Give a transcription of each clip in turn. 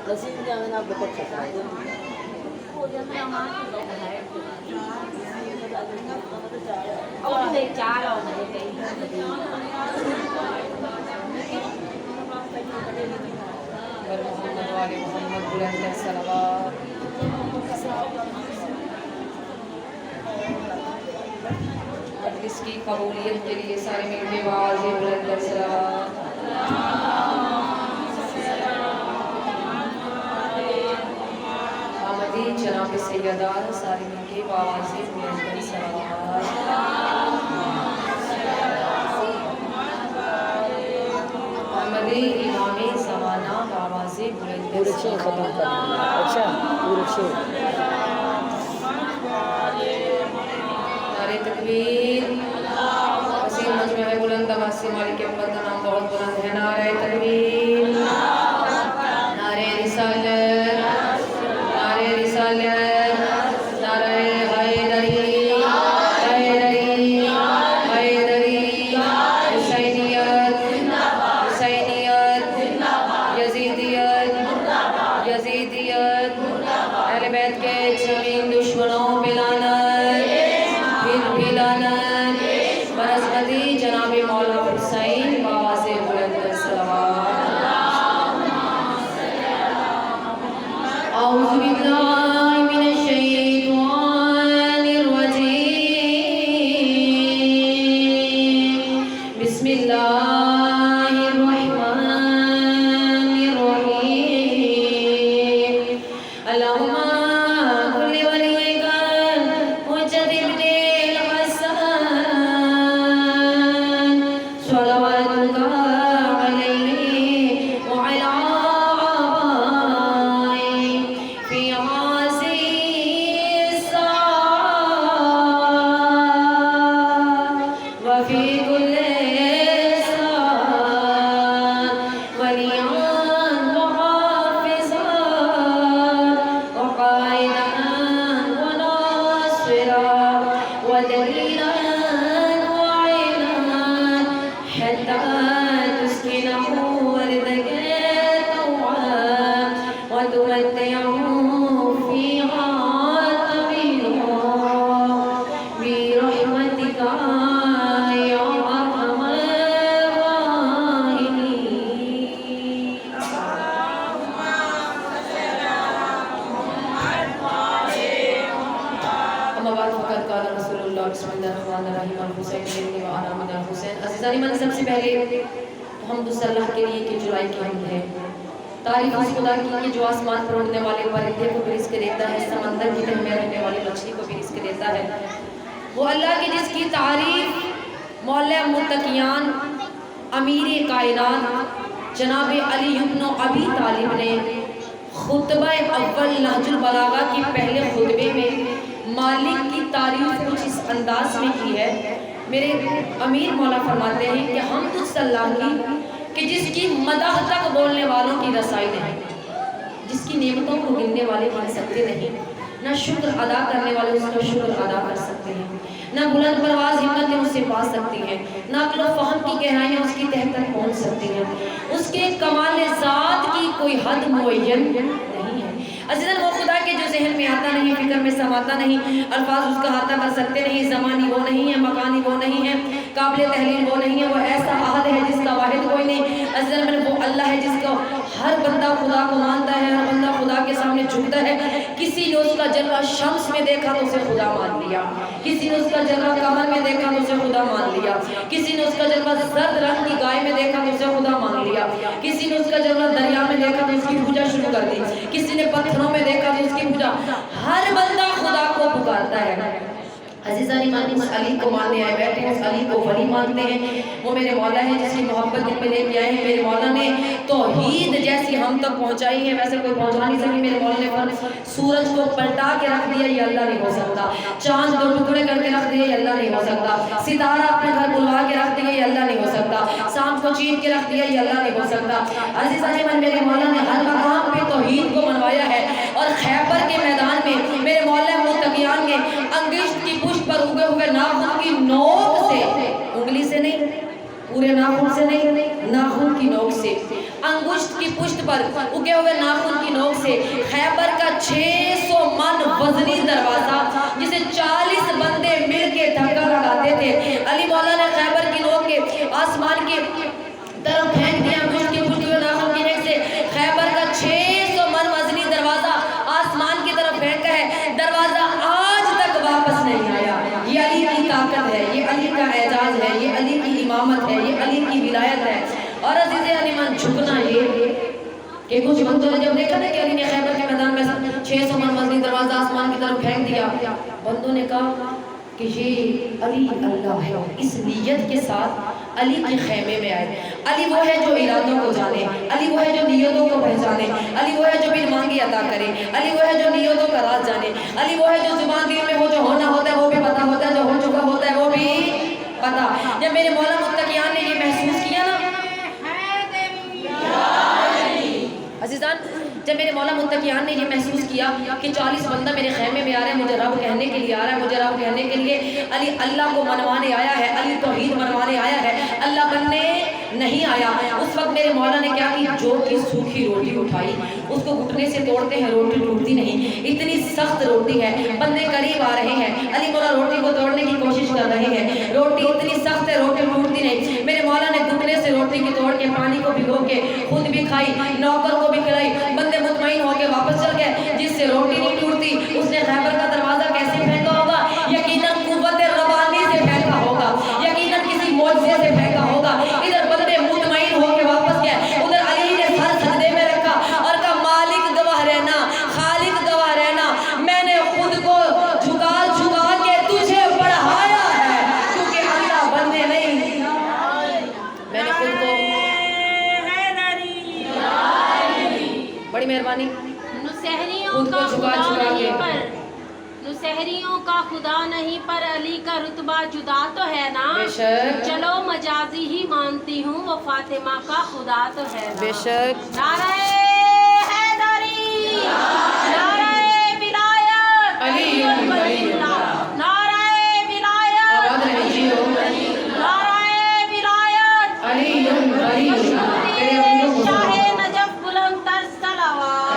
نسیم جانا آپ بہت چھوٹا ہے محمد والے محمد بلند صلوات مجلس کی قبولیت کے لیے سارے مل کے آواز بلند صلوات آمدی جناب سیدہ سارے مل کے آواز بلند صلوات آمدی امام زمانہ آواز بلند پورے چھ ختم کرنا ہے اچھا پورے چھ نعرہ تکبیر وسیع مجمع بلند عباس مالک امت کا نام بہت بلند ہے نعرہ تکبیر نعرہ رسالت نعرہ رسالت نعرہ حیدری حیدری حیدری حسینیت حسینیت یزیدیت یزیدیت اہل بیت کے زمین دشمنوں پہ لعنت پھر بھی لعنت بنسبتی جناب مولا حسین بابا سے بلند صلوات اعوذ باللہ من الشیطان الرجیم بسم اللہ الرحمن الرحیم اللہم کل ولیک حجت ابن الحسن صلواتک علیہ وعلی آبائہ فی عاصی الساعة وفی کل ساعة ولیان وحافظا وقائدا وناصرا ودلیلا وعینا حتى تسكنه أرضك طوعا وتمتعه فيها طويلا برحمتك يا أرحم الراحمين اما بعد فقط قال رسول اللہ بسم اللہ الرحمن الرحیم الحسین ابن وعلا من الحسین عزیزانی من سب سے پہلے حمد اللہ کے لیے کہ جلائی کی حمد ہے تعریف اس خدا کی کہ جو آسمان پر اڑنے والے پرندے کو بھی رزق دیتا ہے سمندر کی تہ میں رہنے والی مچھلی کو بھی رزق دیتا ہے وہ اللہ کی جس کی تعریف مولا متقیان امیر کائنات جناب علی ابن ابی طالب نے خطبہ اول نہج البلاغہ کی پہلے خطبے میں مالک کی تعریف کچھ اس انداز میں کی ہے میرے امیر مولا فرماتے ہیں کہ حمد اللہ کی کہ جس کی مدح تک بولنے والوں کی رسائی نہیں جس کی نعمتوں کو گننے والے گن سکتے نہیں نہ شکر ادا کرنے والے اس کا شکر ادا کر سکتے ہیں نہ بلند پرواز ہمتیں اس سے پا سکتی ہیں نہ عقل و فہم کی گہرائیاں اس کی تہ تک پہنچ سکتی ہیں اس کے کمال ذات کی کوئی حد معین نہیں ہے عزیزاً وہ خدا کے جو ذہن میں آتا نہیں فکر میں سماتا نہیں الفاظ اس کا احاطہ کر سکتے نہیں زمانی وہ نہیں ہے مکانی وہ نہیں ہے قابل تحلیل وہ نہیں ہے وہ ایسا احد ہے جس کا واحد کوئی نہیں عزیزاً وہ اللہ ہے جس کا ہر بندہ خدا کو مانتا ہے ہر بندہ خدا کے سامنے جھکتا ہے کسی نے اس کا جلوہ شمس میں دیکھا تو اسے خدا مان لیا کسی نے اس کا جلوہ قمر میں دیکھا تو اسے خدا مان لیا کسی نے اس کا جلوہ زرد رنگ کی گائے میں دیکھا تو اسے خدا مان لیا کسی نے اس کا جلوہ دریا میں دیکھا تو اس کی پوجا شروع کر دی کسی نے پتھروں میں دیکھا تو اس کی پوجا ہر بندہ خدا کو پکارتا ہے عزیزان ایمان اس علی کو ماننے آئے بیٹھے ہیں اس علی کو ولی مانتے ہیں وہ میرے مولا ہے جس کی محبت دل میں لے کے آئے ہیں میرے مولا نے توحید جیسی ہم تک پہنچائی ہے ویسے کوئی پہنچا نہیں سکی میرے مولا نے پر سورج کو پلٹا کے رکھ دیا یہ اللہ نہیں ہو سکتا چاند کو ٹکڑے کر کے رکھ دیا یہ اللہ نہیں ہو سکتا ستارہ اپنے گھر بلوا کے رکھ دیا یہ اللہ نہیں ہو سکتا سانپ کو چیر کے رکھ دیا یہ اللہ نہیں ہو سکتا عزیزان ایمان میرے مولا نے ہر مقام پہ توحید کو منوایا ہے اور خیبر کے میدان میں میرے مولا متقیان کے انگشت کی پشت پر اگے ہوئے ناخن کی نوک سے انگلی سے نہیں پورے ناخن سے نہیں، ناخن کی نوک سے، انگشت کی پشت پر اگے ہوئے ناخن کی نوک سے خیبر کا 600 من وزنی دروازہ جسے 40 بندے مل کے دھکا لگاتے تھے، علی مولا نے خیبر کی نوک کے آسمان کی طرف پھینک دیا، انگشت کی پشت ہوئے ناخن کی نوک سے خیبر کا 600 من وزنی دروازہ آسمان کی طرف پھینکا ہے، دروازہ آج تک واپس نہیں آیا۔ یہ علی کی طاقت ہے، یہ علی کا اعجاز ہے، یہ علی کی امامت ہے، یہ علی کی ولایت ہے۔ اور عزیز علی من جھکنا یہ کہ کچھ بندوں نے جب دیکھا نا کہ علی نے خیبر کے میدان میں 600 من وزنی دروازہ آسمان کی طرف پھینک دیا، بندوں نے کہا کہ یہ علی اللہ ہے، اس نیت کے ساتھ علی کے خیمے میں آئے۔ علی وہ ہے جو ارادوں کو جانے، علی وہ ہے جو نیتوں کو پہچانے، علی وہ ہے جو بن مانگی عطا کرے، علی وہ ہے جو نیتوں کا راز جانے، علی وہ ہے جو زبان دل میں ہو، جو ہونا ہوتا ہے وہ بھی پتا ہوتا ہے، جو ہو چکا ہوتا ہے وہ بھی پتا۔ جب میرے مولا متقیان نے یہ محسوس کیا نا عزیزان، جب میرے مولا متقیان نے یہ محسوس کیا کہ 40 بندہ میرے خیمے میں آ رہا ہے، مجھے رب کہنے کے لیے آ رہا ہے، مجھے رب کہنے کے لیے علی اللہ کو منوانے آیا ہے، علی توحید منوانے آیا ہے، اللہ بننے نہیں آیا، اس وقت میرے مولا نے کیا کی، جو کی سوکھی روٹی اٹھائی، اس کو گھٹنے سے توڑتے ہیں روٹی ٹوٹتی نہیں، اتنی سخت روٹی ہے، بندے قریب آ رہے ہیں، علی مولا روٹی کو توڑنے کی کوشش کر رہے ہیں، روٹی اتنی سخت ہے روٹی ٹوٹتی نہیں، میرے مولا نے گھٹنے سے روٹی کی توڑ کے پانی کو بھگو کے خود بھی کھائی، نوکر کو بھی کھلائی، بندے مطمئن ہو کے واپس چل گئے۔ جس سے روٹی نہیں ٹوٹتی اس نے خیبر کا دروازہ کیسے پھینکا ہوگا؟ یقیناً قوت ربانی سے پھینکا ہوگا، یقیناً کسی معجزے سے پھینکا ہوگا۔ ادھر بندے مطمئن ہو کے واپس گئے، ادھر علی نے سر سجدے میں رکھا اور کہا مالک گواہ رہنا، خالق گواہ رہنا، میں نے خود کو جھکا جھکا کے تجھے بڑھایا ہے، کیونکہ اللہ بننے نہیں، میں نے خود کو، بڑی مہربانی، خود کو جھکا جھکا کے، نصیحریوں کا خدا نہیں پر علی کا رتبہ جدا تو ہے نا، بے شک، چلو مجازی ہی مانتی ہوں وہ فاطمہ کا خدا تو ہے نا، بے شک، نعرہ حیدری، نعرہ ولایت، علی ولی اللہ، نعرہ ولایت، آباد رہے جی ہو، نعرہ ولایت، علی ولی اللہ، تیرے امیروں کو شاہ نجف بلند تر صلوات۔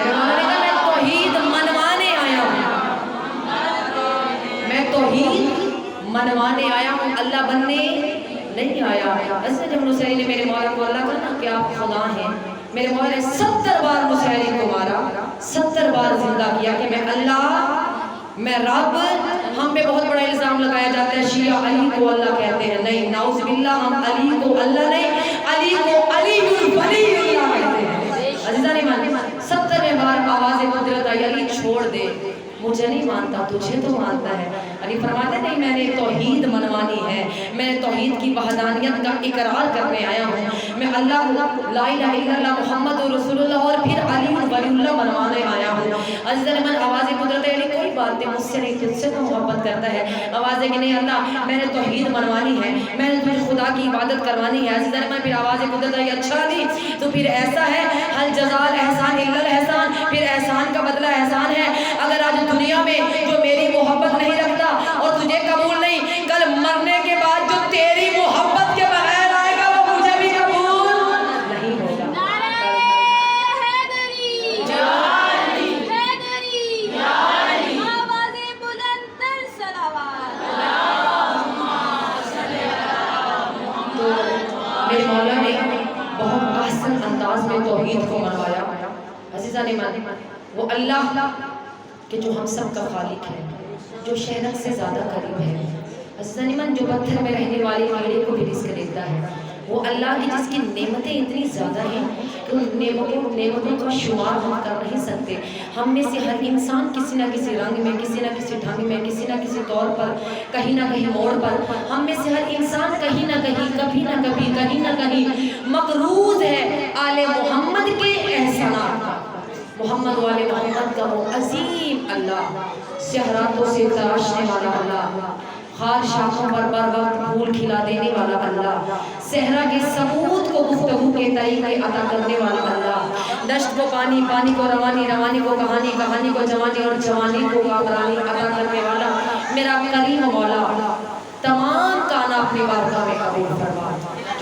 میں توحید منوانے آیا ہوں، میں توحید منوانے آیا ہوں، اللہ بننے نہیں آیا۔ ایسے جب نصیری نے میرے مولا کو اللہ کہا کہ آپ خدا ہیں، میرے مولا نے 70 بار نصیری کو مارا، 70 بار زندہ کیا کہ میں اللہ، میں رب۔ ہم پہ بہت بڑا الزام لگایا جاتا ہے شیعہ علی کو اللہ کہتے ہیں، نہیں نعوذ باللہ، ہم علی کو اللہ نہیں، علی کو علی ولی اللہ کہتے ہیں۔ عزیزان ایمان، 70 بار آواز قدرت آئی، علی چھوڑ دے، مجھے نہیں مانتا تجھے تو مانتا ہے۔ علی فرماتے نہیں میں نے توحید منوانی ہے، میں نے توحید کی وحدانیت کا اقرار کرنے آیا ہوں، میں اللہ لا الہ الا اللہ محمد رسول اللہ اور پھر علی ولی اللہ منوانے آیا ہوں۔ عزیزان ایمان، آواز قدرت علی کوئی بات نہیں، مجھ سے نہیں تجھ سے تو محبت کرتا ہے، آواز ہے کہ نہیں اللہ میں نے توحید منوانی ہے، میں نے تجھے خدا کی عبادت کروانی ہے۔ عزیزان ایمان، پھر آواز قدرت علی اچھا علی تو پھر ایسا ہے، حل جزاء الاحسان الا الاحسان، پھر احسان کا بدلہ احسان ہے۔ اگر آج دنیا میں جو میری محبت نہیں رکھتا اور تجھے قبول نہیں، کل مرنے کے بعد جو تیری محبت کے بغیر آئے گا وہ مجھے بھی قبول نہیں ہوگا۔ نعرہ حیدری، حیدری، آواز بلند تر صلوات۔ تو میرے مولا نے بہت احسن انداز میں توحید کو منوایا۔ عزیزان ایمان، وہ اللہ کہ جو ہم سب کا خالق ہے، جو شہرت سے زیادہ قریب ہے، عزیزان ایمان جو پتھر میں رہنے والی کیڑے کو بھی رزق دیتا ہے، وہ اللہ کی جس کی نعمتیں اتنی زیادہ ہیں کہ ان نعمتوں کا شمار ہم کر نہیں سکتے۔ ہم میں سے ہر انسان کسی نہ کسی رنگ میں، کسی نہ کسی ڈھنگ میں، کسی نہ کسی طور پر، کہیں نہ کہیں موڑ پر، ہم میں سے ہر انسان کہیں نہ کہیں، کبھی نہ کبھی، کہیں نہ کہیں مقروض ہے آل محمد کے احسانات کا، محمد والے محمد کا وہ عظیم اللہ، صحراتوں سے تراشنے والا اللہ، خار شاخوں پر بر وقت پھول کھلا دینے والا اللہ، صحرا کے ثبوت کو گفتگو کے طریقے عطا کرنے والا اللہ، دشت کو پانی، پانی کو روانی، روانی کو کہانی، کہانی کو جوانی اور جوانی کو کامرانی عطا کرنے والا میرا کریم مولا، تمام کانا اپنی بارگاہ میں قبول فرما۔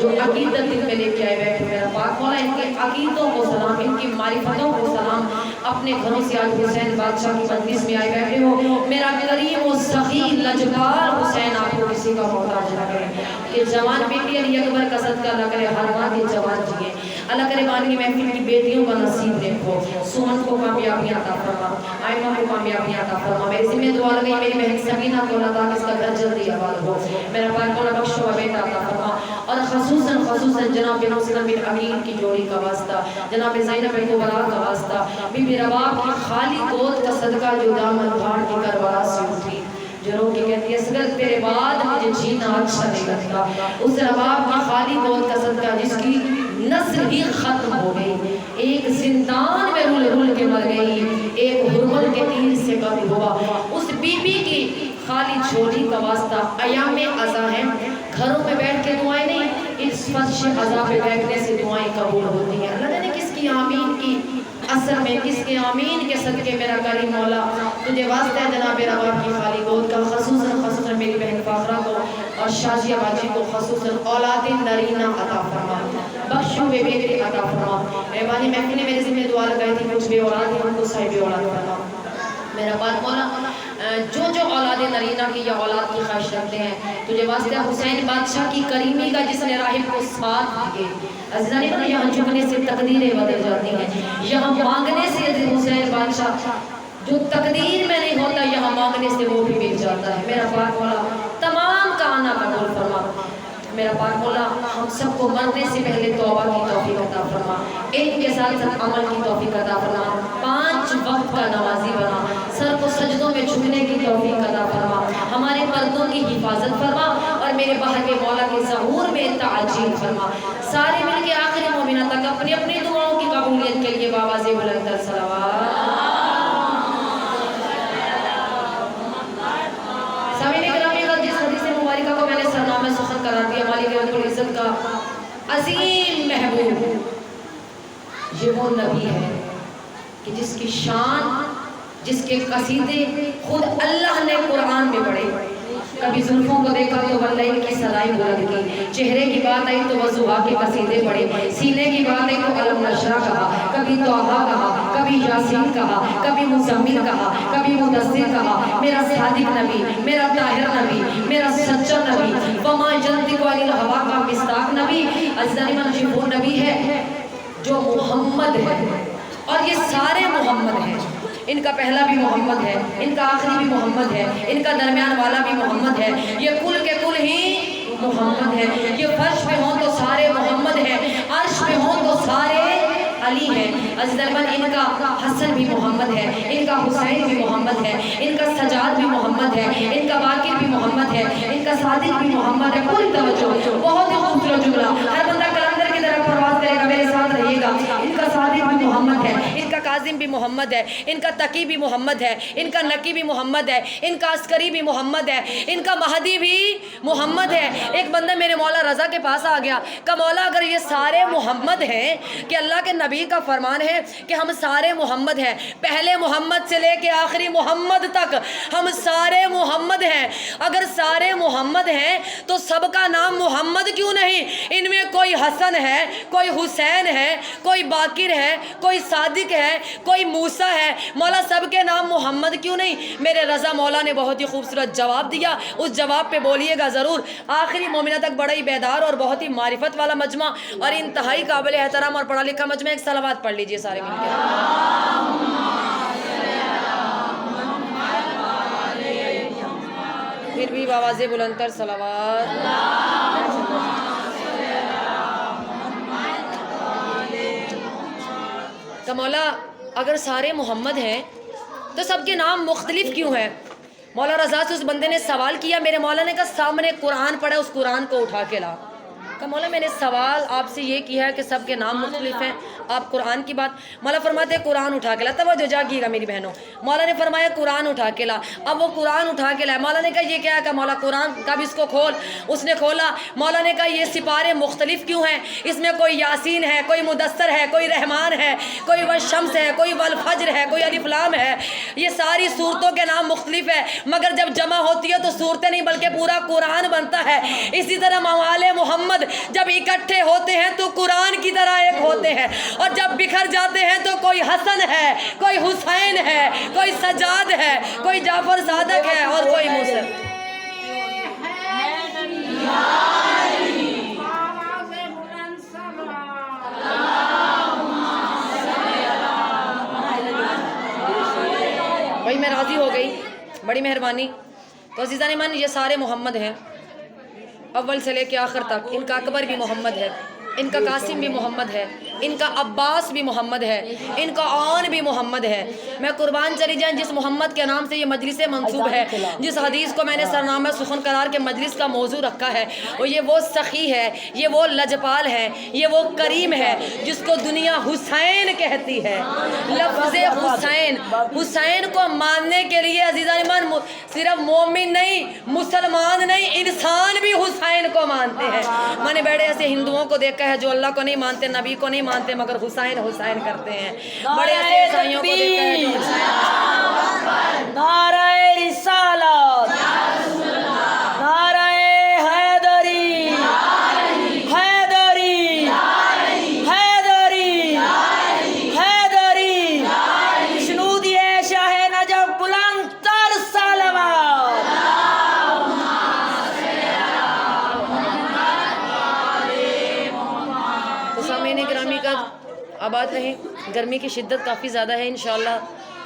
جو عقیدت دل میں لے کے آئے بیٹھے میرا پاک مولا ان کے عقیدوں کو سلام، ان کی معرفتوں کو سلام، اپنے گھروں سے آج حسین بادشاہ کی مجلس میں آئے بیٹھے ہو، میرا کریم و سخی لجپال حسین آپ کو کسی کا محتاج نہ کرے، کہ جوان بیٹی علی اکبر کا صدقہ نہ کرے، ہر ماں کے جوان جیے، اللہ کرے مان کی محفل کی بیٹیوں کا نصیب دیکھو، سمن کو کامیابی عطا فرما، آئمہ کو کامیابی عطا فرما، میری ذمہ دعا لگئی میری بہن سکینہ کو اللہ تعالیٰ اس کا گھر جلدی آباد ہو، میرا پاک مولا بخشو و بیٹا عطا فرما، اور خصوصاً جناب مسلم بن امین کی جوڑی کا واسطہ، جناب زینب بن کبرا کا واسطہ، بی بی رباب کی خالی گود کا صدقہ جو دامن بھاڑ کے کربلا سے اٹھی، جو رو کے کہتی ہے اصغر تیرے بعد مجھے جینا اچھا نہیں لگتا، اس رباب کی خالی گود کا صدقہ جس کی نسل ہی ختم ہو گئی، ایک زندان میں رول رول کے مر گئی، ایک حرمت کے تیر سے قتل ہوا، اس بی بی کی خالی جھولی کا واسطہ ایام عزا ہے، گھروں میں بیٹھ کے دعائیں نہیں، اس فرش عزا پہ بیٹھنے سے دعائیں قبول ہوتی ہیں، اللہ جانے کس کی آمین کی اثر میں، کس کے آمین کے صدقے میرا کریم مولا تجھے واسطہ ہے جناب رباب کی خالی گود کا، خصوصاً میری بہن فاخرہ کو اور شازیہ باجی کو خصوصاً اولاد نرینہ عطا فرما، بخشو بے بیٹے عطا فرما، مہربانی محفل نے میرے ذمہ دعا لگائی تھی کچھ بے اولاد ہیں ان کو صاحب اولاد فرما، میرا پاک مولا جو اولاد نرینہ کی یا اولاد کی خواہش رکھتے ہیں تجھے واسطہ حسین بادشاہ کی کریمی کا جس نے راہب کو ساتھ دیے، عزیزانی بنا یہاں جھکنے سے تقدیریں بدل جاتی ہیں، یہاں مانگنے سے حسین بادشاہ جو تقدیر میں نہیں ہوتا یہاں مانگنے سے وہ بھی مل جاتا ہے، میرا پاک مولا تمام کا آنا قبول فرما، میرا پاک مولا ہم سب کو مرنے سے پہلے توبہ کی توفیق عطا فرما، علم کے ساتھ ساتھ عمل کی توفیق عطا فرما، 5 وقت کا نمازی بنا، سر کو سجدوں میں جھکنے کی توفیق عطا فرما، ہمارے پردوں کی حفاظت فرما، اور میرے باہر کے مولا کے ظہور میں تعجیل فرما، سارے مل کے آخری مومنہ تک اپنی اپنی دعاؤں کی قبولیت کے لیے بابا سے بلند تر صلوات۔ سامعین گرامی جس حدیث مبارکہ کو میں نے سرنامہ سخن قرار دیا، مالک رب العزت کا عظیم محبوب، یہ وہ نبی ہے کہ جس کی شان، جس کے قصیدے خود اللہ نے قرآن میں پڑھے، کبھی زلفوں کو دیکھا تو واللیل کی سلائی بلند کی، چہرے کی بات آئی تو وضحا کے قصیدے پڑھے، سینے کی بات آئی تو علم نشرہ کہا، کبھی توحہ کہا، کبھی یاسین کہا، کبھی مزمل کہا، کبھی مدثر کہا، میرا صادق نبی، میرا طاہر نبی، میرا سچا نبی، وما ينطق عن الهوى کا مصداق نبی، عزیزانی من وہ نبی ہے جو محمد ہے، اور یہ سارے محمد ہیں، ان کا پہلا بھی محمد ہے، ان کا آخری بھی محمد ہے، ان کا درمیان والا بھی محمد ہے، یہ کل کے کل ہی محمد ہے، یہ فرش پہ ہوں تو سارے محمد ہیں، عرش پہ ہوں تو سارے علی ہیں، عزیز ارمان ان کا حسن بھی محمد ہے، ان کا حسین بھی محمد ہے، ان کا سجاد بھی محمد ہے، ان کا باقر بھی محمد ہے، ان کا صادق بھی محمد ہے، پوری توجہ، بہت ہی خوبصورت جملہ، ہر بندہ کلندر کی طرف پرواز کرے گا، میرے ساتھ رہیے گا، ان کا صادق بھی محمد ہے، ان کا کاظم بھی محمد ہے، ان کا تقی بھی محمد ہے، ان کا نقی بھی محمد ہے، ان کا عسکری بھی محمد ہے، ان کا مہدی بھی محمد ہے۔ ایک بندہ میرے مولا رضا کے پاس آ گیا کہ مولا اگر یہ سارے محمد ہیں، کہ اللہ کے نبی کا فرمان ہے کہ ہم سارے محمد ہیں، پہلے محمد سے لے کے آخری محمد تک ہم سارے محمد ہیں، اگر سارے محمد ہیں تو سب کا نام محمد کیوں نہیں؟ ان میں کوئی حسن ہے، کوئی حسین ہے، کوئی باقر ہے، کوئی صادق ہے، کوئی موسیٰ ہے، مولا سب کے نام محمد کیوں نہیں؟ میرے رضا مولا نے بہت ہی خوبصورت جواب دیا، اس جواب پہ بولیے گا ضرور۔ آخری مومنہ تک بڑا ہی بیدار اور بہت ہی معرفت والا مجمع اور انتہائی قابل احترام اور پڑھا لکھا مجمع، ایک صلوات پڑھ لیجئے سارے مل کے۔ پھر بھی بآواز بلند تر صلوات۔ کہ مولا اگر سارے محمد ہیں تو سب کے نام مختلف کیوں ہیں؟ مولا رضا سے اس بندے نے سوال کیا، میرے مولا نے کہا سامنے قرآن پڑھا، اس قرآن کو اٹھا کے لا۔ کہ مولا میں نے سوال آپ سے یہ کیا ہے کہ سب کے نام مختلف ہیں، آپ قرآن کی بات، مولا فرماتے ہیں قرآن اٹھا کے لا۔ توجہ جاگیے گا میری بہنوں، مولا نے فرمایا قرآن اٹھا کے لا، اب وہ قرآن اٹھا کے لائے، مولا نے کہا یہ کیا ہے؟ کہ مولا قرآن کا بھی اس کو کھول، اس نے کھولا، مولا نے کہا یہ سپارے مختلف کیوں ہیں؟ اس میں کوئی یاسین ہے، کوئی مدثر ہے، کوئی رحمان ہے، کوئی والشمس ہے، کوئی والفجر ہے، کوئی الف لام ہے، یہ ساری صورتوں کے نام مختلف ہے، مگر جب جمع ہوتی ہے تو صورتیں نہیں بلکہ پورا قرآن بنتا ہے۔ اسی طرح موالے محمد جب اکٹھے ہوتے ہیں تو قرآن کی طرح ایک ہوتے ہیں، اور جب بکھر جاتے ہیں تو کوئی حسن ہے، کوئی حسین ہے، کوئی سجاد ہے، کوئی جعفر صادق ہے اور کوئی موسیٰ۔ بھائی میں راضی ہو گئی، بڑی مہربانی۔ تو عزیزان ایمان یہ سارے محمد ہیں، اول سے لے کے آخر تک۔ ان کا اکبر بھی محمد ہے، ان کا قاسم بھی محمد ہے، ان کا عباس بھی محمد ہے، ان کا آن بھی محمد ہے۔ میں قربان چلی جائیں جس محمد کے نام سے یہ مجلس منسوب ہے، جس حدیث کو میں نے سرنامہ سخن قرار کے مجلس کا موضوع رکھا ہے، یہ وہ سخی ہے، یہ وہ لجپال ہے، یہ وہ کریم ہے جس کو دنیا حسین کہتی ہے۔ لفظ حسین، حسین کو ماننے کے لیے عزیزان ایمان صرف مومن نہیں، مسلمان نہیں، انسان بھی حسین کو مانتے ہیں۔ میں نے بڑے ایسے ہندوؤں کو دیکھا ہے جو اللہ کو نہیں مانتے، نبی کو نہیں مانتے، مگر حسین حسین کرتے ہیں۔ بڑے ایسے عیسائیوں کو دیکھا ہے جو نعرہ رسالت، نعرہ حیدری، حیدری، حیدری، حیدری، شنودی شاہ نجف بلند تر سلوات۔ تو سامعین گرامی کا آباد رہیں۔ گرمی کی شدت کافی زیادہ ہے، انشاءاللہ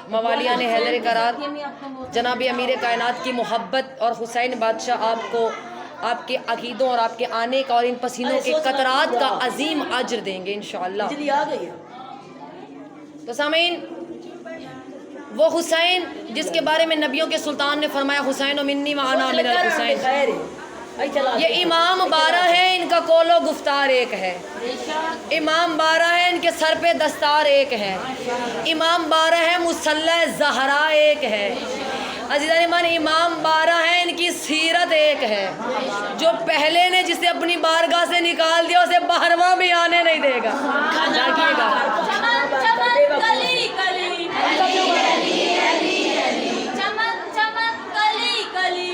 موالیان حیدر قرار جناب امیر کائنات کی محبت اور حسین بادشاہ آپ کو آپ کے عقیدوں اور آپ کے آنے کا اور ان پسینوں کے قطرات کا عظیم اجر دیں گے انشاءاللہ۔ بجلی آ گئی ہے۔ تو سامعین وہ حسین جس کے بارے میں نبیوں کے سلطان نے فرمایا حسین و منی و انا من الحسین، یہ امام 12 ہیں، ان کا قول و گفتار ایک ہے۔ امام 12 ہیں، ان کے سر پہ دستار ایک ہے۔ امام 12 ہیں، مصلی زہرا ایک ہے۔ عزیزان ایمان امام 12 ہیں، ان کی سیرت ایک ہے۔ جو پہلے نے جسے اپنی بارگاہ سے نکال دیا اسے 12واں بھی آنے نہیں دے گا۔ جاگیے گا۔ چمک چمک کلی کلی، چمک چمک کلی کلی،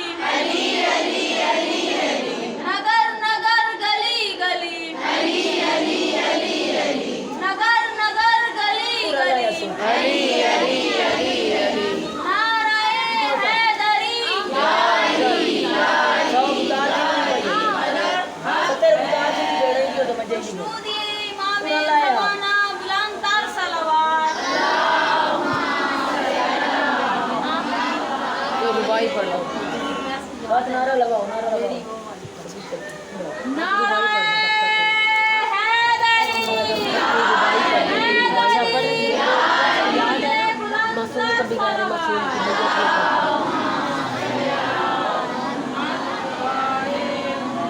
نگر نگر گلی گلی، نگر نگر گلی گلی، نعرہ حیدری، شنودی امام زمانہ بلند تر صلوات۔ تو ربائی پڑھ لو۔ نعرہ لگاؤ، نعرہ لگاؤ۔ نعرہ حیدری،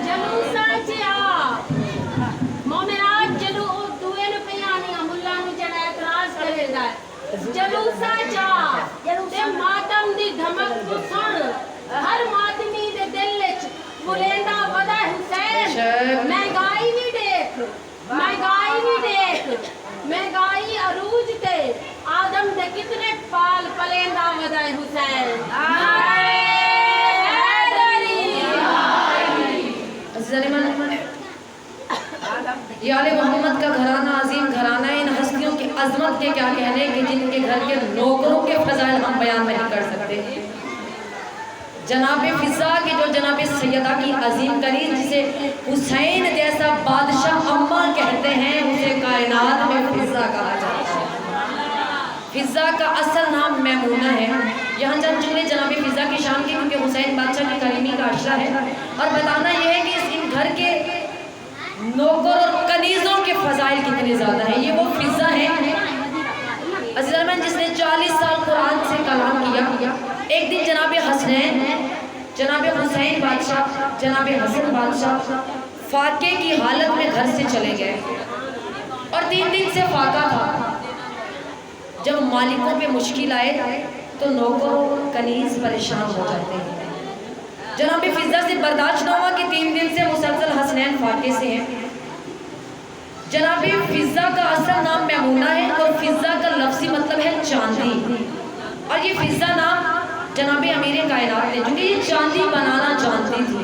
جلوسا چیا مومنات جلو دوئے نو پیانی ملا نو جڑا اعتراض کرے گا۔ جلوسا چا تے ماتم دی دھمک کو سن، ہر ماتمی دے دل وچ بلیندا ودا حسین۔ مہنگائی بھی دیکھ، مہنگائی بھی دیکھ، مہنگائی عروج تے آدم دے کتنے پال پلیندا ودا حسین۔ نعرہ حیدری۔ عزیزان ایمان یہ آل محمد کا گھرانہ عظیم گھرانہ ہے۔ ان ہستیوں کی عظمت کے کیا کہنے کہ جن کے گھر کے نوکروں کے فضائل ہم بیان نہیں کر سکتے۔ جناب فضا کی جو جناب سیدہ کی عظیم کنیز جسے حسین جیسا بادشاہ اماں کہتے ہیں، اسے کائنات میں فضا کہا جاتا ہے۔ فضا کا اصل نام میمونہ ہے۔ یہاں چند جملے جناب فضا کی شان کی کیونکہ حسین بادشاہ کی کریمی کا عشرہ ہے، اور بتانا یہ ہے کہ ان گھر کے نوکر اور کنیزوں کے فضائل کتنے زیادہ ہیں۔ یہ وہ فضا ہیں عزیزان جس نے 40 سال قرآن سے کلام کیا۔ ایک دن جناب حسنین، جناب حسین بادشاہ، جناب حسن بادشاہ فاقے کی حالت میں گھر سے چلے گئے، اور 3 دن سے فاقہ تھا۔ جب مالکوں پہ مشکل آئے تو نوکر کنیز پریشان ہو جاتے ہیں۔ جناب فضا سے برداشت نہ ہوا کہ 3 دن سے مسلسل حسنین فاقے سے ہیں۔ جناب فضا کا اصل نام میمونہ ہے، اور فضا کا لفظی مطلب ہے چاندی، اور یہ فضا نام جناب امیر کائنات نے، چونکہ یہ چاندی بنانا جانتی تھی،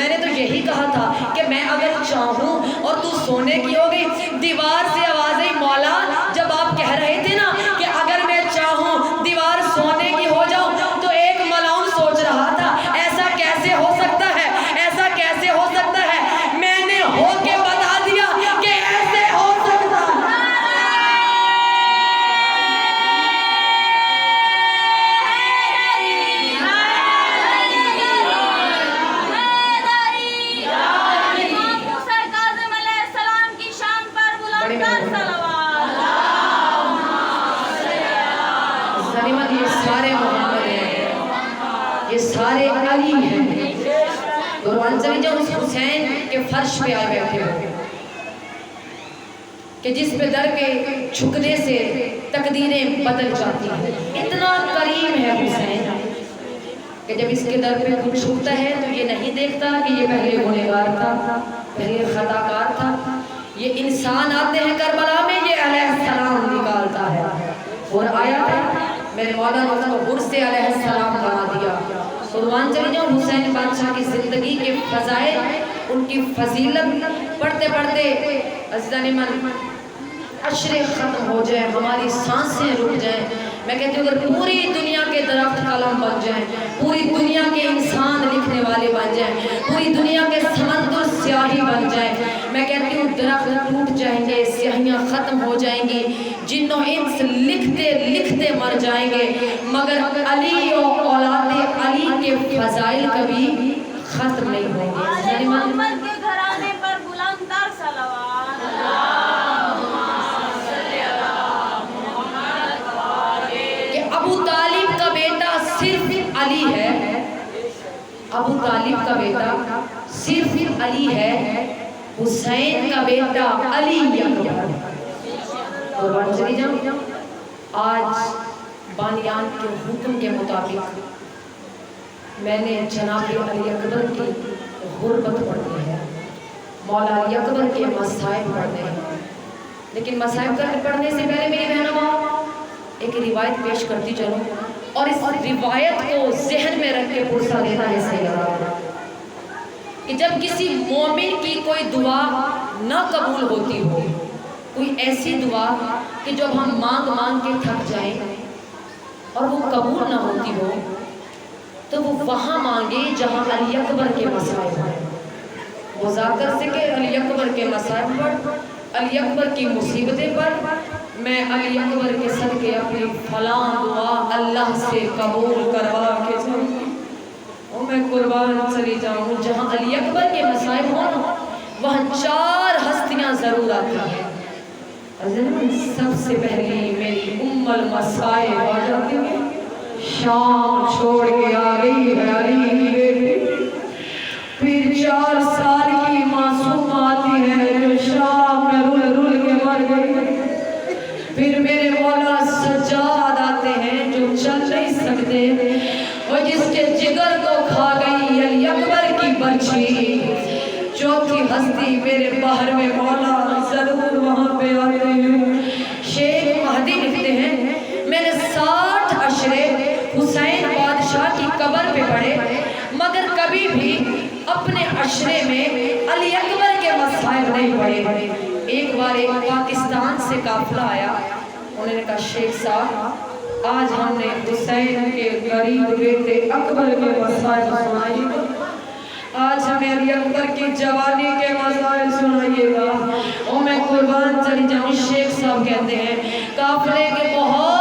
میں نے تو یہی کہا تھا کہ میں اگر چاہوں اور تو سونے کی ہوگی. دیوار سے آواز آئی مولا جب آپ کہہ رہے تھے نا کہ اگر میں چاہوں دیوار سونے کی ہو جاؤں تو ایک ملعون سوچ رہا تھا ایسا کیسے ہو سکتا ہے, ایسا کیسے ہو سکتا ہے. میں نے ہو کے بتا دیا کہ ایسے ہو سکتا ہے. سلیمان یہ سارے محمد ہیں, یہ سارے علی ہیں. قربان چلی جب اس حسین کے فرش پہ آ بیٹھے ہو کہ جس پہ در کے جھکنے سے تقدیریں بدل جاتی ہیں. اتنا کریم ہے حسین کہ جب اس کے در پہ کچھ جھکتا ہے تو یہ نہیں دیکھتا کہ یہ پہلے گنہگار تھا, پہلے خطا کار تھا. یہ انسان آتے ہیں کربلا میں, یہ علیہ السلام نکالتا ہے. اور آیا ہے میرے مولا نے اس کو غر سے علیہ السلام بنا دیا. قربان چلی جاؤں حسین بادشاہ کی زندگی کے فضائل, ان کی فضیلت پڑھتے پڑھتے عزیزان ایمان عشرے ختم ہو جائیں, ہماری سانسیں رک جائیں. میں کہتی ہوں اگر پوری دنیا کے درخت قلم بن جائیں, پوری دنیا کے انسان لکھنے والے بن جائیں, پوری دنیا کے سمندر سیاہی بن جائیں, میں کہتی ہوں درخت ٹوٹ جائیں گے, سیاہیاں ختم ہو جائیں گی, جن و انس لکھتے لکھتے مر جائیں گے, مگر علی و اولاد علی کے فضائل کبھی ختم نہیں ہوں گے. محمد کے گھرانے پر بلند تر صلوات. کہ ابو طالب کا بیٹا صرف علی ہے, ابو طالب کا بیٹا صرف علی ہے, حسین کا بیٹا علی اکبر. قربان چلی جاؤں آج بانیان کے حکم کے مطابق میں نے جناب علی اکبر کی غربت پڑھنی ہے, مولا علی اکبر کے مصائب پڑھنے ہیں. لیکن مصائب پڑھنے سے پہلے میری بہنوں ایک روایت پیش کرتی چلوں, اور اس روایت کو ذہن میں رکھ کے پرسہ دینا ہے سیدہ کہ جب کسی مومن کی کوئی دعا نہ قبول ہوتی ہو, کوئی ایسی دعا کہ جب ہم مانگ مانگ کے تھک جائیں اور وہ قبول نہ ہوتی ہو, تو وہ وہاں مانگے جہاں علی اکبر کے مصائب ہیں. مذاکر سے کہ علی اکبر کے مصائب پر, علی اکبر کی مصیبتیں پر, میں علی اکبر کے صدقے اپنی فلاں دعا اللہ سے قبول کروا کے جاؤں, اور میں قربان چلی جاؤں. جہاں علی اکبر کے مصائب ہوں وہاں 4 ہستیاں ضرور آتی ہیں. سب سے پہلی میری المصائب آ جاتی ہے, شام چھوڑ کے آ گئی ہے علی کی بیٹی. پھر 4 سال کی معصوم آتی ہے جو شام میں رول رول کے مر گئی. پھر میرے مولا سجاد آتے ہیں جو چل نہیں سکتے, اور جس کے جگر کو کھا گئی علی اکبر کی برچھی. چوتھی ہستی میرے باہر میں مولا ضرور وہاں پہ آتے ہیں. شیخ مہدی لکھتے ہیں میں نے 60 عشرے حسین بادشاہ کی قبر پہ پڑھے, مگر کبھی بھی اپنے عشرے میں علی اکبر کے مصائب نہیں پڑھے. ایک بار ایک پاکستان سے قافلہ آیا, انہوں نے کہا شیخ صاحب آج ہم نے حسین کے غریب بیٹے اکبر کے مصائب سنائی, آج ہمیں علی اکبر کی جوانی کے مصائب سنائیے گا. اور میں قربان چلی جاؤں, شیخ صاحب کہتے ہیں قافلے کے بہت